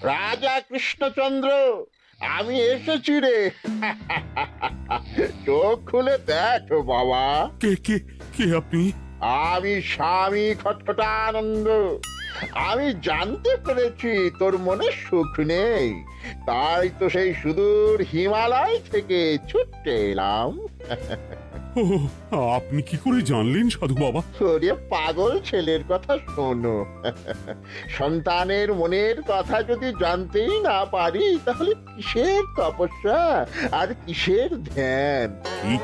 রাজা কৃষ্ণচন্দ্র, আমি এসেছি রে। চোখ খুলে দেখো বাবা। কে কে কে আপনি? আমি স্বামী খটখটানন্দ। আমি জানতে পেরেছি তোর মনে সুখ নেই, তাই তো সেই সুদূর হিমালয় থেকে ছুটে এলাম। ও, আপনি কি করে জানলেন সাধু বাবা? ওরে পাগল ছেলের কথা শোনো। সন্তানের মনের কথা যদি জানতেই না পারি, তাহলে কিসের তপস্যা আর কিসের ধ্যান?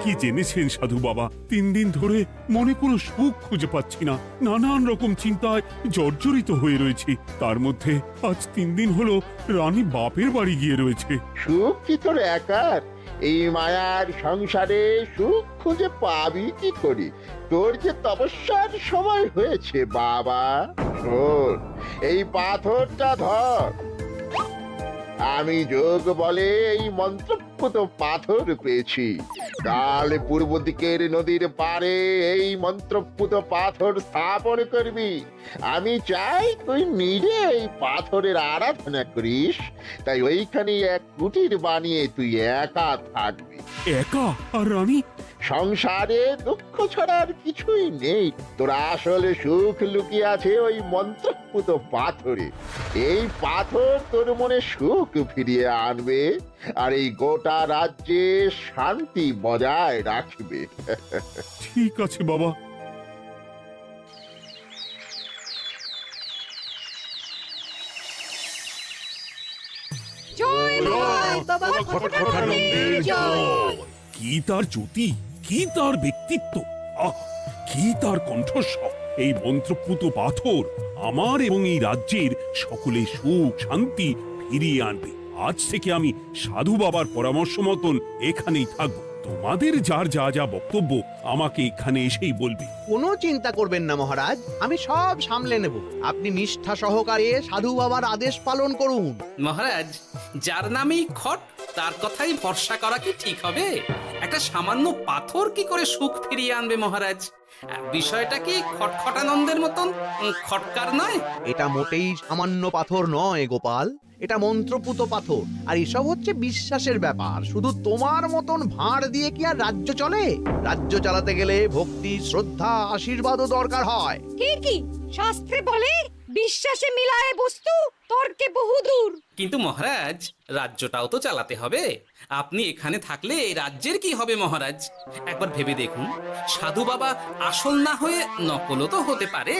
কি জেনেছেন সাধু বাবা? 3 দিন ধরে মনে কোনো সুখ খুঁজে পাচ্ছি না, নানান রকম চিন্তায় জর্জরিত হয়ে রয়েছি। তার মধ্যে আজ 3 দিন হলো রানী বাপের বাড়ি গিয়ে রয়েছে। সুখ কি তোর একার? এই মায়ার সংসারে সুখ খুঁজে পাবি কি করি? তোর যে তপস্যার সময় হয়েছে বাবা। শোন, এই পাথরটা ধর। আমি যোগ বলে এই মন্ত্রপুত পাথর পেয়েছি। কাল পূর্ব দিকের নদীর পাড়ে এই মন্ত্রপুত পাথর স্থাপন করবি। আমি চাই তুই নিজে এই পাথরের আরাধনা করিস। তাই ওইখানে এক কুটির বানিয়ে তুই একা থাকবি। একা? আর রানী? সংসারে দুঃখ ছাড়ার কিছুই নেই। তোর আসলে সুখ লুকিয়ে আছে ওই মন্ত্রপুত পাথরে। এই পাথর তোর মনে সুখ ফিরিয়ে আনবে আর এই গোটা রাজ্যে শান্তি বজায় রাখবে। ঠিক আছে বাবা। জয় বাবা খটখটানন্দের জয়। কি তার জ্যোতি, কি তার ব্যক্তিত্ব, আহ, কি তার কণ্ঠস্বর! এই মন্ত্রপুত পাথর আমার এবং এই রাজ্যের সকলে সুখ শান্তি ফিরিয়ে আনবে। আজ থেকে আমি সাধু বাবার পরামর্শ মতন এখানেই থাকবো। তোমাদের যার যা যা বক্তব্য আমাকে এখানে এসেই বলবে। কোনো চিন্তা করবেন না মহারাজ, আমি সব সামলে নেব। আপনি নিষ্ঠা সহকারে সাধু বাবার আদেশ পালন করুন। মহারাজ, যার নামেই খট তার কথাই ভরসা করা কি ঠিক হবে? একটা সামান্য পাথর কি করে সুখ ফিরিয়ে আনবে মহারাজ? বিষয়টা কি খটখটানন্দের মতন খটকার নয়? এটা মোটেই সামান্য পাথর নয় গোপাল, এটা মন্ত্রপুত পাথর। আর এসব হচ্ছে বিশ্বাসের ব্যাপার। শুধু তোমার মতন ভাঁড় দিয়ে কি আর রাজ্য চলে? রাজ্য চালাতে গেলে ভক্তি, শ্রদ্ধা, আশীর্বাদও দরকার হয়। কি শাস্ত্রে বলে বিশ্বাসে মিলায় বস্তু, তর্কে বহুদূর। কিন্তু মহারাজ, রাজ্যটাও তো চালাতে হবে। আপনি এখানে থাকলে এই রাজ্যের কি হবে মহারাজ? একবার ভেবে দেখুন, সাধু বাবা আসল না হয়ে নকলও তো হতে পারে।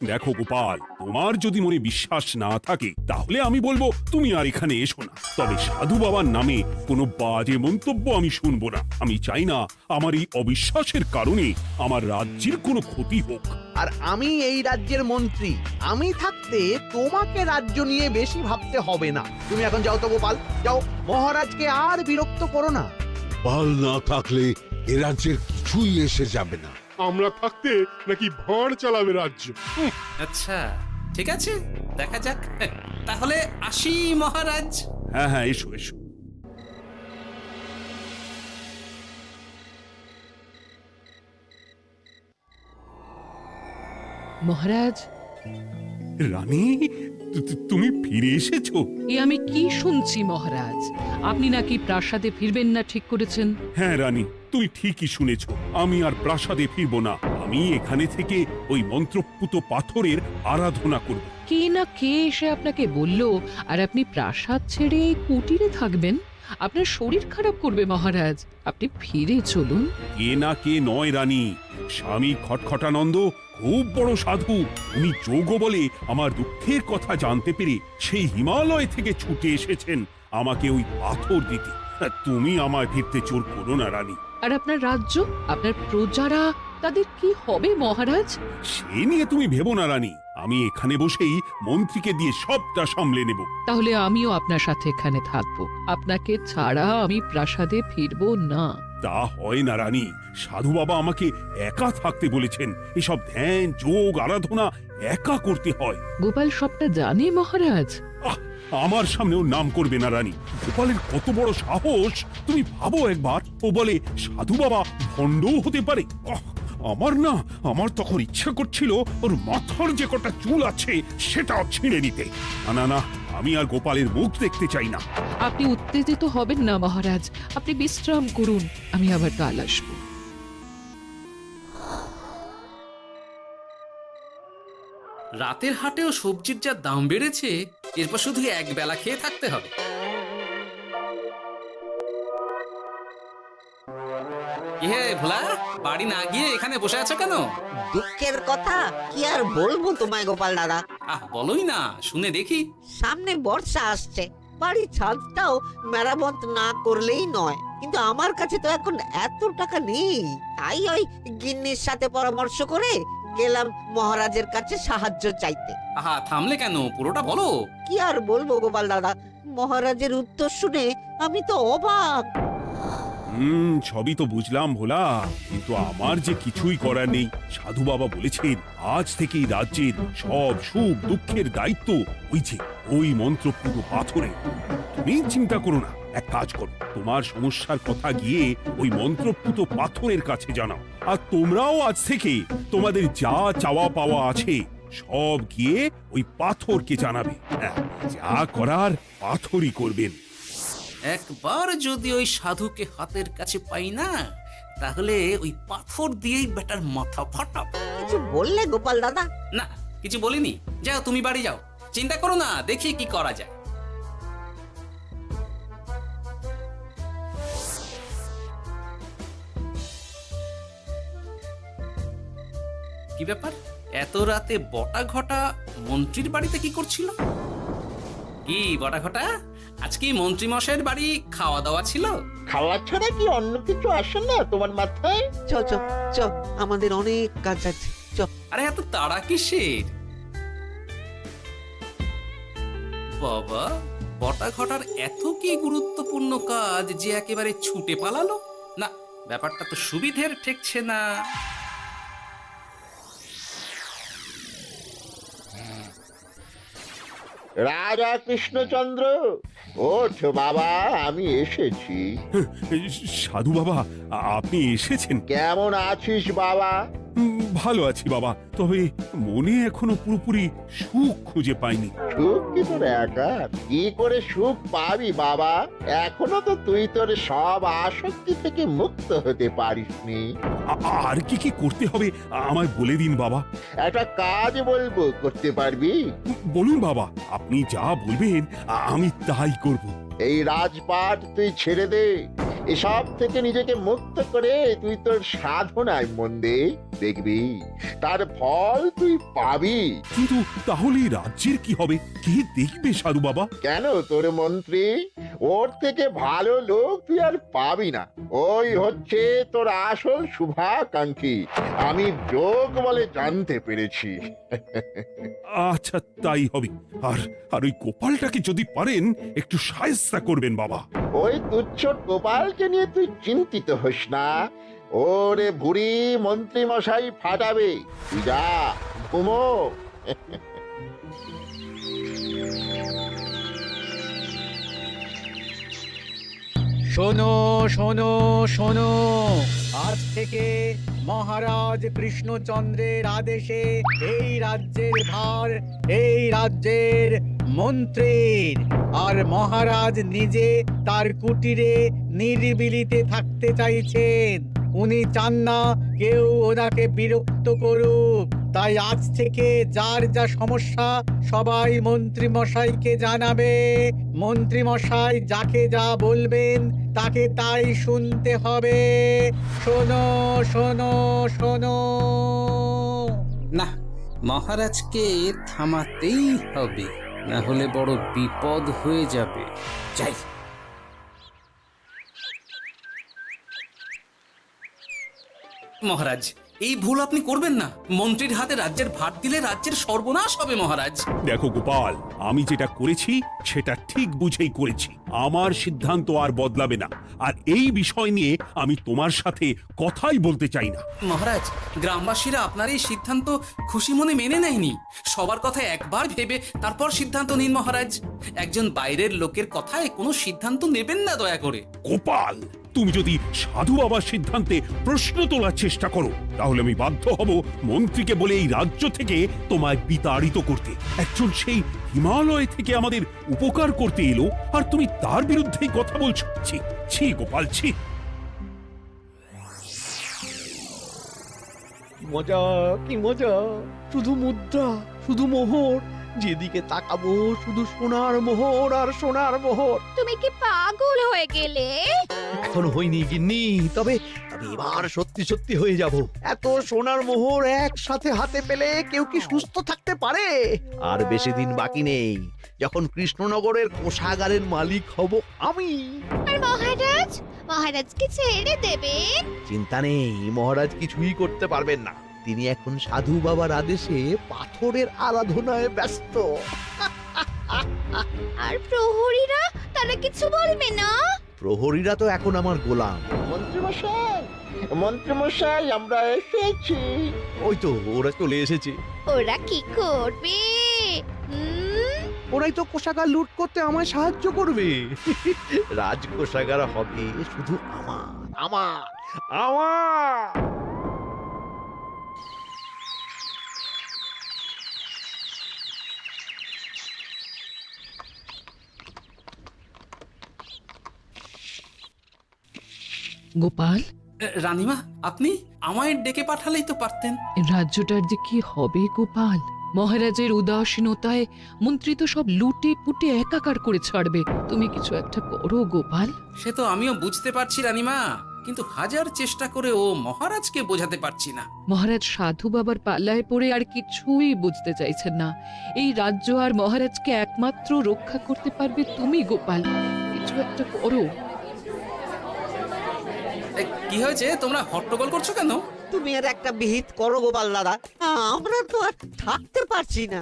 দেখো গোপাল, তোমার যদি মনে বিশ্বাস না থাকে তাহলে আমি বলবো তুমি আর এখানে এসো না। তবে সাধু বাবার নামে কোনো বাজে মন্তব্য আমি শুনবো না। আমি চাই না আমার এই অবিশ্বাসের কারণে আমার রাজ্যের কোনো ক্ষতি হোক। আর আমি এই রাজ্যের মন্ত্রী, আমি থাকতে তোমাকে রাজ্য নিয়ে বেশি ভাবতে হবে না। তুমি এখন যাও তো গোপাল, যাও। মহারাজকে আর বিরক্ত করো না। পাল না থাকলে এ রাজ্যের কিছুই এসে যাবে না। আমরা থাকতে নাকি ভাঁড় চালাবে রাজ্য? আচ্ছা, ঠিক আছে, দেখা যাক। তাহলে আসি মহারাজ। হ্যাঁ হ্যাঁ, এসো এসো। মহারাজ, রানী, তুমি ফিরে এসেছো? এ আমি কি শুনছি মহারাজ? আপনি নাকি প্রাসাদে ফিরবেন না ঠিক করেছেন? হ্যাঁ রানী, তুমি ঠিকই শুনেছো। আমি আর প্রাসাদে ফিরবো না। আমি এখানে থেকে ওই মন্ত্রপুত পাথরের আরাধনা করব। কে না কে এসে আপনাকে বলল আর আপনি প্রাসাদ ছেড়ে এই কুটিরে থাকবেন? আপনার শরীর খারাপ করবে মহারাজ, আপনি ফিরে চলুন। কে না কে নয় রানী, স্বামী খটখটানন্দ খুব বড় সাধু। উনি যোগ বলে আমার দুঃখের কথা জানতে পেরে সেই হিমালয় থেকে ছুটে এসেছেন আমাকে ওই পাথর দিতে। তুমি আমায় ফিরতে জোর করো না রানী। আর আপনার রাজ্য, আপনার প্রজারা, তাদের কি হবে মহারাজ? সে নিয়ে তুমি ভেবো না রানী। আমি এখানে বসেই মন্ত্রীকে দিয়ে সবটা সামলে নেব। তাহলে আমিও আপনার সাথে এখানে থাকবো। আপনাকে ছাড়া আমি প্রাসাদে ফিরবো না। তা হয় না রানী, সাধু বাবা আমাকে একা থাকতে বলেছেন। এসব ধ্যান যোগ আরাধনা একা করতে হয়। গোপাল সবটা জানে মহারাজ। আহ, আমার সামনেও নাম করবে না রানী। গোপালের কত বড় সাহস তুমি ভাবো একবার। ও বলে সাধু বাবা ভণ্ডও হতে পারে। আমার তখন ইচ্ছা করছিল ওর মাথার যে কটা চুল আছে সেটাও ছিঁড়ে নিতে। না, আমি আর গোপালের মুখ দেখতে চাই না। আপনি উত্তেজিত হবেন না মহারাজ, আপনি বিশ্রাম করুন, আমি আবার কাল আসবো। রাতের হাটেও সবজির যা দাম বেড়েছে, এরপর শুধু এক বেলা খেয়ে থাকতে হবে। কি হে ভোলা, বাড়ি না গিয়ে এখানে বসে আছো কেন? দুঃখের কথা কি আর বলবো তোমায় গোপাল দাদা। বলোই না, শুনে দেখি। সামনে বর্ষা আসছে, বাড়ির ছাদটাও মেরামত না করলেই নয়, কিন্তু আমার কাছে তো এখন এত টাকা নেই। তাই ওই গিন্নির সাথে পরামর্শ করে গেলাম মহারাজের কাছে সাহায্য চাইতে। থামলে কেন, পুরোটা বলো। কি আর বলবো গোপাল দাদা, মহারাজের উত্তর শুনে আমি তো অবাক। সবই তো বুঝলাম ভোলা, কিন্তু আমার যে কিছুই করার নেই। সাধু বাবা বলেছেন আজ থেকেই রাজ্যের সব সুখ দুঃখের দায়িত্ব ওই মন্ত্রপুত পাথরে। তুমি চিন্তা করো না, এক কাজ করো, তোমার সমস্যার কথা গিয়ে ওই মন্ত্রপুত পাথরের কাছে জানাও। আর তোমরাও আজ থেকে তোমাদের যা চাওয়া পাওয়া আছে সব গিয়ে ওই পাথরকে জানাবে। যা করার পাথরই করবেন। একবার যদি ওই সাধুকে হাতের কাছে পাই না, তাহলে ওই পাথর দিয়েই বেটার মাথা ফাটাব। কিছু বললে গোপাল দাদা? না, কিছু বলিনি। যাও, তুমি বাড়ি যাও, চিন্তা করো না, দেখি কি করা যায়। কি ব্যাপার, এত রাতে বটা ঘটা মন্ত্রীর বাড়িতে কি করছিল? কি বটা ঘটা, আজকে মন্ত্রী মশাইয়ের বাড়ি খাওয়া দাওয়া ছিল? খাওয়া ছাড়া কি অন্য কিছু আসে না তোমার মাথায়? চ চ চ, আমাদের অনেক কাজ আছে, চ। আরে এত তাড়া কিসের? বাবা, বটা ঘটার এত কি গুরুত্বপূর্ণ কাজ যে একেবারে ছুটে পালালো? না, ব্যাপারটা তো সুবিধের ঠেকছে না। রাজা কৃষ্ণচন্দ্র, ওঠ বাবা, আমি এসেছি। সাধু বাবা, আপনি এসেছেন? কেমন আছিস বাবা? ভালো আছি বাবা, তবে মনে এখনো পুরোপুরি সুখ খুঁজে পাইনি। সুখ কি তোর একার? কি করে সুখ পাবি বাবা? এখনো তো তুই তোর সব আসক্তি থেকে মুক্ত হতে পারিসনি। আর কি কি করতে হবে আমায় বলে দিন বাবা। একটা কাজ বলবো, করতে পারবি? বলুন বাবা, আপনি যা বলবেন আমি তাই করব। এই রাজপাট তুই ছেড়ে দে, এসব থেকে নিজেকে মুক্ত করে তুই তোর সাধনায় মন দে, দেখবি তার ফল তুই পাবি। কিন্তু তাহলে রাজ্যের কি হবে? কে দেখবে সাধু বাবা? কেন, তোর মন্ত্রী? ওর থেকে ভালো লোক তুই আর পাবি না। ওই হচ্ছে তোর আসল শুভাকাঙ্ক্ষী, আমি যোগ বলে জানতে পেরেছি। আচ্ছা, তাই হবে। আর ওই গোপালটাকে যদি পারেন একটু সাহায্য করবেন বাবা। ওই তুচ্ছ গোপালকে নিয়ে তুই চিন্তিত হোস না, ওরে বুড়ি মন্ত্রী মশাই ফাটাবে। তুই যা, ঘুমো। শোনো শোনো শোনো, আজ থেকে মহারাজ কৃষ্ণচন্দ্রের আদেশে এই রাজ্যের ভার এই রাজ্যের মন্ত্রীর। আর মহারাজ নিজে তার কুটিরে নিরিবিলিতে থাকতে চাইছেন। উনি চান না কেউ ওনাকে বিরক্ত করুক। তাই আজ থেকে যার যা সমস্যা সবাই মন্ত্রী মশাইকে জানাবে। মন্ত্রী মশাই যাকে যা বলবেন তাকে তাই শুনতে হবে। শোনো শোনো শোনো। না, মহারাজকে থামাতেই হবে, না হলে বড় বিপদ হয়ে যাবে। যাই। মহারাজ, এই ভুল আপনি করবেন না। মন্ত্রীর হাতে রাজ্যের ভার দিলে রাজ্যের সর্বনাশ হবে মহারাজ। দেখো গোপাল, আমি যেটা করেছি সেটা ঠিক বুঝেই করেছি। আমার সিদ্ধান্ত আর বদলাবে না। আর এই বিষয় নিয়ে আমি তোমার সাথে কথাই বলতে চাই না। মহারাজ, গ্রামবাসীরা আপনার এই সিদ্ধান্ত খুশি মনে মেনে নেয়নি। সবার কথা একবার ভেবে তারপর সিদ্ধান্ত নিন মহারাজ। একজন বাইরের লোকের কথায় কোনো সিদ্ধান্ত নেবেন না দয়া করে। গোপাল, তুমি যদি সাধু বাবার সিদ্ধান্তে প্রশ্ন তোলার চেষ্টা করো তাহলে আমি বাধ্য হব মন্ত্রীকে বলে এই রাজ্য থেকে তোমায় বিতাড়িত করতে। একজন সেই হিমালয় থেকে আমাদের উপকার করতে এলো আর তুমি তার বিরুদ্ধেই কথা বলছো। ছি ছি গোপাল, ছি। মজা, কি মজা! শুধু মুদ্রা, শুধু মোহর, যেদিকে তাকাবো শুধু সোনার মোহর আর সোনার মোহর। তুমি কি পাগল হয়ে গেলে? এখন হইনি গিন্নি, তবে এবার সত্যি সত্যি হয়ে যাব। এত সোনার মোহর একসাথে হাতে পেলে কেউ কি সুস্থ থাকতে পারে? আর বেশি দিন বাকি নেই যখন কৃষ্ণনগরের কোষাগারের মালিক হব আমি। আর মহারাজকে ছেড়ে দেবেন? চিন্তা নেই, মহারাজ কিছুই করতে পারবেন না। তিনি এখন সাধু বাবার আদেশে পাথরের আরাধনায় ব্যস্ত। আর প্রহরীরা, তারা কিছু বলবে না? প্রহরীরা তো এখন আমার গোলাম। মন্ত্রীমশাই আমরা এসেছি। ওই তো ওরা চলে এসেছে। ওরা কি করবে? ওরাই তো কোষাগার লুট করতে আমায় সাহায্য করবে। রাজকোষাগার হবে শুধু আমার, আমার, আমার। গোপাল, রানীমা, আপনি আমায় ডেকে পাঠালেই তো পারতেন। রাজ্যটার যে কি হবে গোপাল? মহারাজের উদাসীনতায় মন্ত্রী তো সব লুটে পুটে একাকার করে ছাড়বে। তুমি কিছু একটা করো গোপাল। সে তো আমিও বুঝতে পারছি রানীমা, কিন্তু হাজার চেষ্টা করে ও মহারাজকে বোঝাতে পারছি না। মহারাজ সাধু বাবার পাল্লায় পড়ে আর কিছুই বুঝতে চাইছেন না। এই রাজ্য আর মহারাজকে একমাত্র রক্ষা করতে পারবে তুমি গোপাল। কিছু একটা করো। কি হয়েছে, তোমরা হট্টগোল করছো কেন? তুমি আর একটা বিহিত করো গোপাল দাদা, আমরা তো আর থাকতে পারছি না।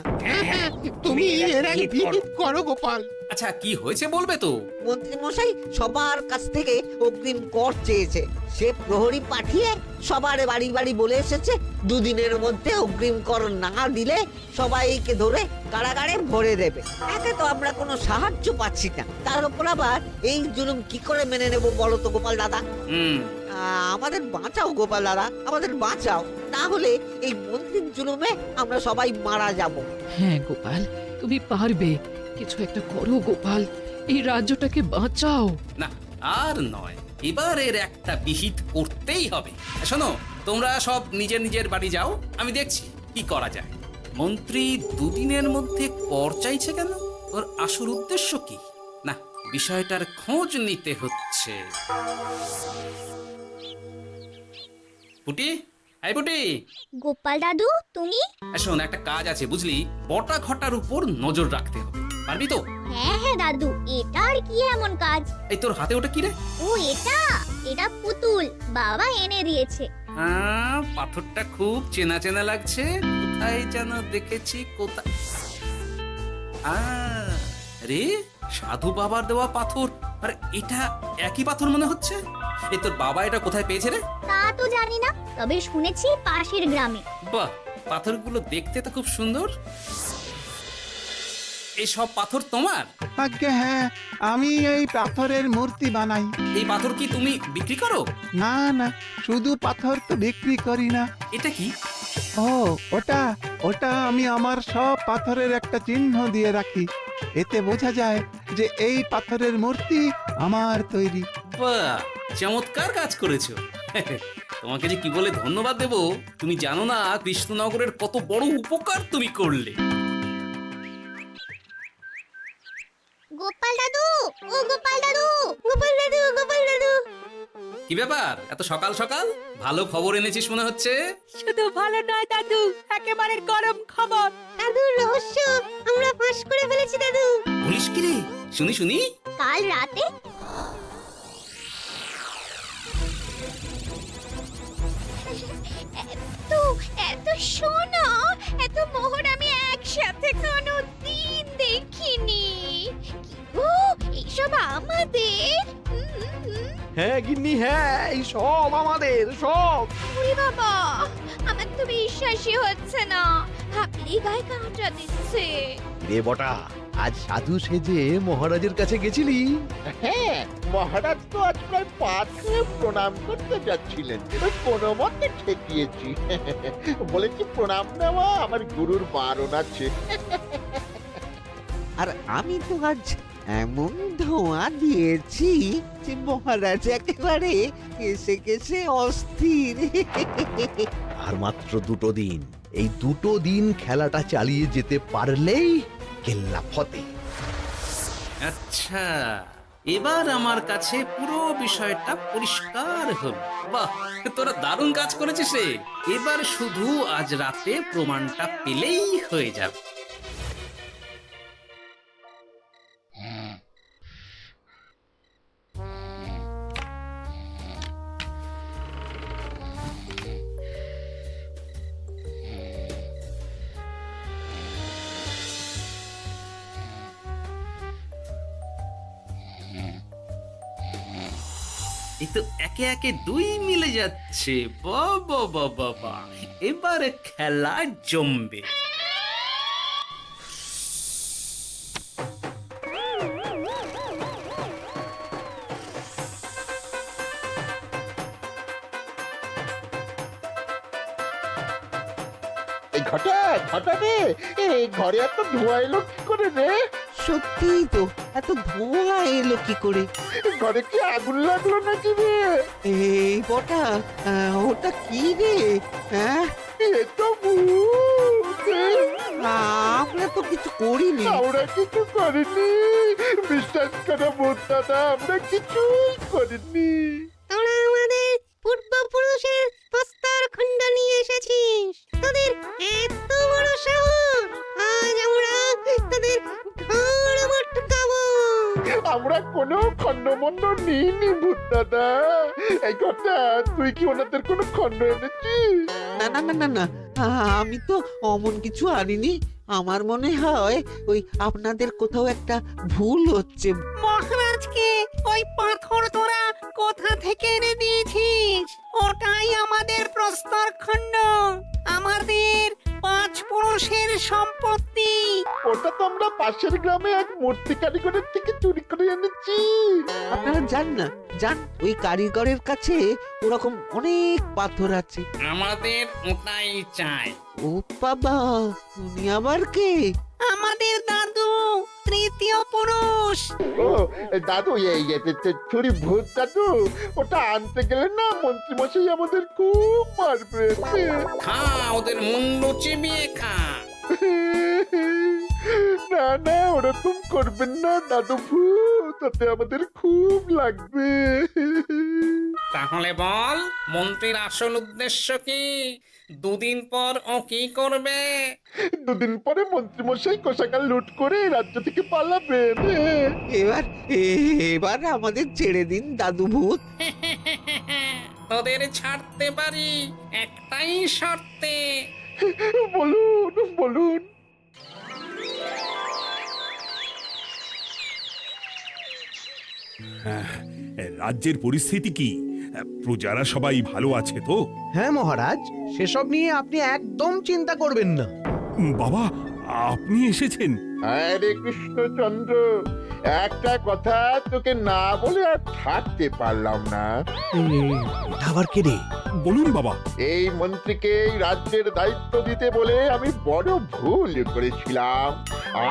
তুমি এর আগে বিহিত করো গোপাল। আচ্ছা, কি হয়েছে বলবে তো? মন্ত্রী মশাই সবার কাছ থেকে অগ্রিম কর চেয়েছে। সে প্রহরী পাঠিয়ে সবার বাড়ি বাড়ি বলে এসেছে দুদিনের মধ্যে অগ্রিম কর না দিলে সবাইকে ধরে কারাগারে ভরে দেবে। একে তো আমরা কোনো সাহায্য পাচ্ছি না, তার উপর আবার এই জুলুম কি করে মেনে নেব বলো তো গোপাল দাদা? আমাদের বাঁচাও গোপাল দাদা, আমাদের বাঁচাও, না হলে এই মন্ত্রীর জুলুমে আমরা সবাই মারা যাব। হ্যাঁ গোপাল, তুমি পারবে। কিছু একটা করো গোপাল, এই রাজ্যটাকে বাঁচাও। না, আর নয়, এবার এর একটা বিহিত করতেই হবে। শোনো, তোমরা সব নিজের নিজের বাড়ি যাও, আমি দেখছি কি করা যায়। মন্ত্রী দুদিনের মধ্যে কর চাইছে কেন? ওর আসল উদ্দেশ্য কি? না, বিষয়টার খোঁজ নিতে হচ্ছে। পুটি, এই পুটি। গোপাল দাদু, তুমি? শোন, একটা কাজ আছে বুঝলি, বটা ঘটার উপর নজর রাখতে হবে। পারবি তো? হ্যাঁ হ্যাঁ দাদু, এটা আর কি এমন কাজ? এই তোর হাতে ওটা কি রে? ও এটা পুতুল, বাবা এনে দিয়েছে। পাথরটা খুব চেনা চেনা লাগছে, কোথায় যেন দেখেছি। কোথায়? রে, সাধু বাবার দেওয়া পাথর। আরে এটা একই পাথর মনে হচ্ছে। এই তোর বাবা এটা কোথায় পেয়েছে রে? তা তো জানি না, তবে শুনেছি পাশের গ্রামে। বাহ, পাথরগুলো দেখতে তো খুব সুন্দর। এই সব পাথর তোমার? আজ্ঞে হ্যাঁ, আমি এই পাথরের মূর্তি বানাই। এই পাথর কি তুমি বিক্রি করো? না না, শুধু পাথর তো বিক্রি করি না। এটা কি? ও ওটা ওটা আমি আমার সব পাথরের একটা চিহ্ন দিয়ে রাখি। এতে বোঝা যায় যে এই পাথরের মূর্তি আমার তৈরি। বাহ, চমৎকার কাজ করেছো। তোমাকে যে কি বলে ধন্যবাদ দেব তুমি জানো না। কৃষ্ণনগরের কত বড় উপকার তুমি করলে। গোপাল দাদু, ও গোপাল দাদু, গোপাল দাদু, গোপাল দাদু। কি ব্যাপার, এত সকাল সকাল ভালো খবর এনেছিস মনে হচ্ছে? শুধু ভালো নয় দাদু, একেবারে গরম খবর। দাদু, রহস্য আমরা ফাঁস করে ফেলেছি দাদু। বলিস কি রে? শুনি শুনি। কাল রাতে এত সোনা, এত মোহর আমি একসাথে কোনোদিন দেখিনি। ও, এইসব আমাদের? হ্যাঁ গিন্নি, হ্যাঁ, এই সব আমাদের, সব। ওরে বাবা, আমার তো বিশ্বাসই হচ্ছে না, ভাবলেই গায়ে কাঁটা দিচ্ছে। রে বটা, আজ সাধু সেজে মহারাজের কাছে গেছিলি? হ্যাঁ, মহারাজ তো আজ প্রায় পা ছুঁয়ে প্রণাম করতে যাচ্ছিলেন, ওই কোনো মতে ঠেকিয়েছি। বলেছি প্রণাম নেওয়া আমার গুরুর বারণ আছে। আর আমি তো আজ এমন ধোঁয়া দিয়েছি যে মহারাজ একেবারে কেসে কেসে অস্থির। আর মাত্র 2 দিন, এই 2 দিন খেলাটা চালিয়ে যেতে পারলেই কেল্লা ফতে। আচ্ছা, এবার আমার কাছে পুরো বিষয়টা পরিষ্কার হলো। বাহ, তোরা দারুণ কাজ করেছিস রে। এবার শুধু আজ রাতে প্রমাণটা পেলেই হয়ে যাবে। এই তো একে একে 2 মিলে যাচ্ছে। বাবা বাবা বাবা, এবার খেলা জমবে। এই ঘটা ঘটা রে, এই ঘরে এত ধোঁয়া এলো কি করে রে? সত্যিই তো, এত ধোঁয়া এলো কি করে? ঘরে কি আগুন লাগলো নাকি রে? এই বটা, ওটা কি রে? হ্যাঁ, এ তো ভূত। আমরা তো কিছু করিনি। আমরা কিছু করিনি, বিশ্বাস করো ভূত দাদা, আমরা কিছুই করিনি। তোরা আমাদের পূর্বপুরুষের প্রস্তর খণ্ড নিয়ে এসেছিস, তোদের এত বড় সাহস! আজ আমরা তোদের ঘর মটকাবো। আমরা কোনো খণ্ডমণ্ড নিইনি ভূত দাদা। এই কথা, তুই কি ওনাদের কোনো খণ্ড এনেছিস? না না না না না, আমি তো অমন কিছু আনিনি। আমার মনে হয় ওই আপনাদের কোথাও একটা ভুল হচ্ছে। মহারাজকে ওই পাথর তোরা কোথা থেকে এনে দিয়েছিস? ওটাই আমাদের প্রস্তর খণ্ড, আমাদের 5 পুরুষের সম্পত্তি। ওটা তো আমরা পাশের গ্রামে এক মূর্তি কারিগরের থেকে চুরি করে এনেছি। আপনারা যান না, যান, ওই কারিগরের কাছে ওরকম অনেক পাথর আছে। আমাদের ওটাই চাই। ও বাবা, উনি আবার কে? আমাদের দাদু, তৃতীয় পুরুষ। ও দাদু, এই চুরি ভূত দাদু, ওটা আনতে গেলে না মন্ত্রী মশাই আমাদের খুব মারবে। খা, ওদের মুন্ডু চিবিয়ে খা। না না, ওরকম করবেন না দাদু ভূত, তাতে আমাদের খুব লাগবে। তাহলে বল, মন্ত্রীর আসল উদ্দেশ্য কি? 2 দিন পর ও কি করবে? 2 দিন পরে মন্ত্রী মশাই কোষাগার লুট করে রাজ্য থেকে পালাবেন। এবার এবার আমাদের ছেড়ে দিন দাদু ভূত। তোদের ছাড়তে পারি একটাই শর্তে। বলুন বলুন। রাজ্যের পরিস্থিতি কি? প্রজারা সবাই ভালো আছে তো? হ্যাঁ মহারাজ, সেসব নিয়ে আপনি একদম চিন্তা করবেন না। বাবা, আপনি এসেছেন? হরে কৃষ্ণচন্দ্র, একটা কথা তোকে না বলে আর থাকতে পারলাম না। এটা আবার কে রে? বলুন বাবা। এই মন্ত্রীকে এই রাজ্যের দায়িত্ব দিতে বলে আমি বড় ভুল করেছিলাম।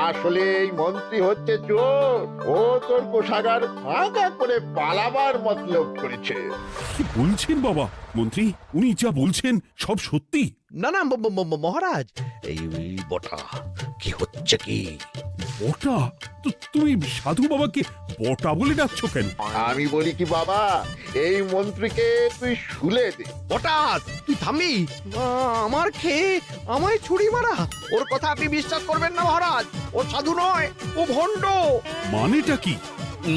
আসলে এই মন্ত্রী হচ্ছে চোর, ও তোর কোষাগার ফাঁকা করে পালাবার মতলব করেছে। কি বলছেন বাবা? মন্ত্রী, উনি যা বলছেন সব সত্যি? না না মহারাজ, এই বটা কি হচ্ছে কি? বটা? তো তুমি সাধু বাবাকে বটা বলে ডাকছো কেন? আমি বলি কি বাবা, এই মন্ত্রীকে তুই শুলে দে। বটা, তুই থামবি? আমার খেয়ে আমায় ছুরি মারা? ওর কথা আপনি বিশ্বাস করবেন না মহারাজ, ও সাধু নয়, ও ভণ্ড। মানেটা কি?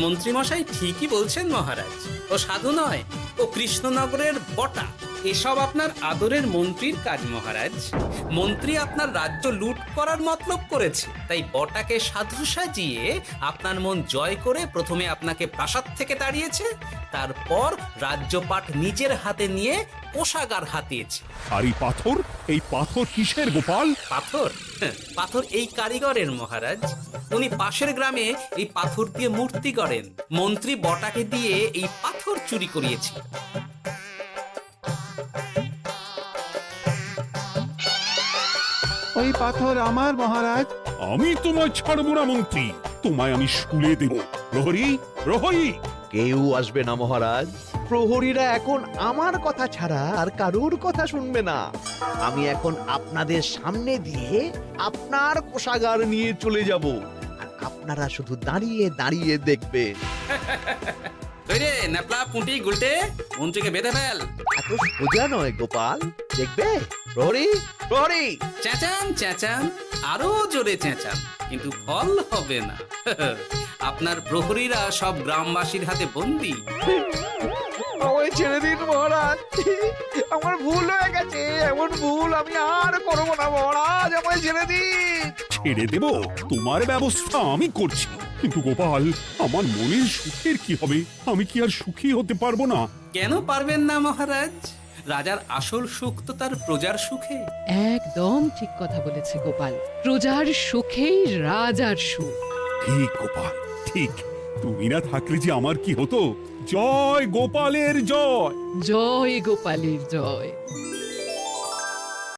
মন্ত্রী মশাই ঠিকই বলছেন মহারাজ। ও সাধু নয়, ও কৃষ্ণনগরের বটা, এসব আপনার আদরের মন্ত্রীর কাজ মহারাজ। মন্ত্রী আপনার রাজ্য লুট করার মতলব করেছে, তাই বটাকে সাধু সাজিয়ে আপনার মন জয় করে প্রথমে আপনাকে প্রাসাদ থেকে তাড়িয়েছে, তারপর রাজ্যপাট নিজের হাতে নিয়ে কোষাগার হাতিয়েছে। আর এই পাথর কিসের গোপাল? পাথর? পাথর এই কারিগরের মহারাজ। উনি পাশের গ্রামে এই পাথর দিয়ে মূর্তি গড়েন। মন্ত্রী বটাকে দিয়ে এই পাথর চুরি করিয়েছে। ওই পাথর আমার মহারাজ। আমি তোমায় ছাড়বো না মন্ত্রী, তোমায় আমি শুলে দেব। প্রহরী, প্রহরী! কেউ আসবে না মহারাজ। প্রহরীরা এখন আমার কথা ছাড়া আর কারোর কথা শুনবে না। আমি এখন আপনাদের সামনে দিয়ে আপনার কোষাগার নিয়ে চলে যাব, আর আপনারা শুধু দাঁড়িয়ে দাঁড়িয়ে দেখবেন। রে ন্যাপলা পুঁটি গুলটে, মন্ত্রীকে বেঁধে ফেল। এত সোজা নয় গোপাল, দেখবে? প্রহরী, প্রহরী! চেঁচান চেঁচান, আরো জোরে চেঁচান, কিন্তু ফল হবে না। আপনার প্রহরীরা সব গ্রামবাসীর হাতে বন্দী। আমায় ছেড়ে দিন মহারাজ, আমার ভুল হয়ে গেছে। এমন ভুল আমি আর করবো না মহারাজ, আমায় ছেড়ে দিন। ছেড়ে দেব? তোমার ব্যবস্থা আমি করছি। কিন্তু গোপাল, আমার মনের সুখের কি হবে? আমি কি আর সুখী হতে পারবো না? কেন পারবেন না মহারাজ? রাজার আসল সুখ তো তার প্রজার সুখে। একদম ঠিক কথা বলেছে গোপাল। প্রজার সুখেই রাজার সুখ। ঠিক গোপাল, ঠিক। তুমি না থাকলে যে আমার কি হতো? জয় গোপালের জয়! জয় গোপালের জয়।